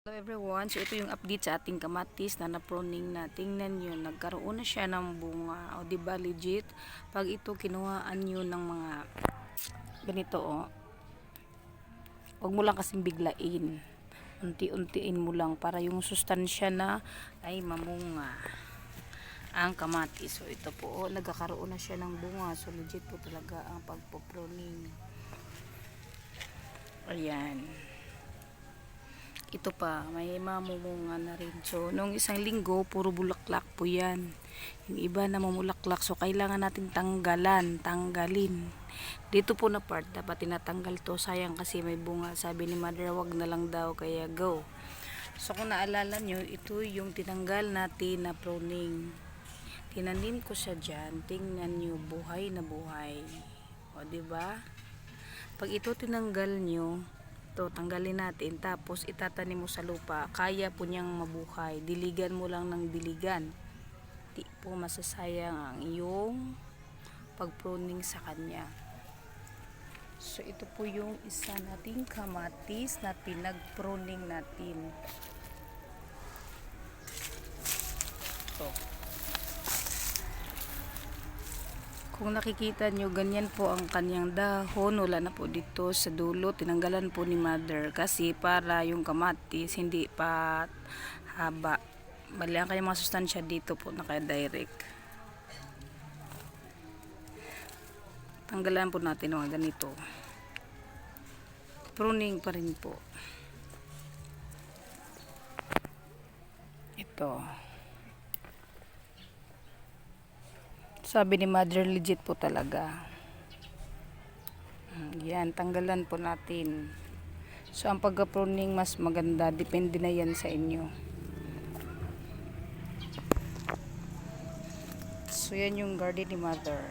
Hello everyone, so ito yung update sa ating kamatis na na-pruning na. Tingnan nyo, nagkaroon na siya ng bunga. O diba legit? Pag ito kinuhaan nyo ng mga ganito huwag mo lang kasing biglain. Unti-untiin mo lang para yung sustansya na ay mamunga ang kamatis. So ito po, nagkakaroon na siya ng bunga. So legit po talaga ang pagpo-pruning. Ayan. Ito pa, may mamumunga na rin. So, nung isang linggo, puro bulaklak po yan. Yung iba na mamulaklak. So, kailangan natin tanggalin. Dito po na part, dapat tinatanggal to. Sayang kasi may bunga. Sabi ni mother, wag na lang daw, kaya go. So, kung naalala nyo, ito yung tinanggal natin na pruning. Tinanim ko siya dyan. Tingnan nyo, buhay na buhay. O, diba? Pag ito tinanggal nyo, to tanggalin natin, tapos itatanim mo sa lupa, kaya po niyang mabuhay. Diligan mo lang ng diligan, di po masasayang ang iyong pagpruning sa kanya. So ito po yung isa nating kamatis na pinagpruning natin. Ito, kung nakikita nyo, ganyan po ang kanyang dahon. Wala na po dito sa dulo. Tinanggalan po ni mother kasi para yung kamatis hindi pa haba. Bali, ang kanyang mga sustansya dito po naka-direct. Tanggalan po natin mga ganito. Pruning pa rin po. Ito. Sabi ni mother, legit po talaga. Yan, tanggalan po natin. So, ang pagka-pruning mas maganda. Depende na yan sa inyo. So, yan yung garden ni mother.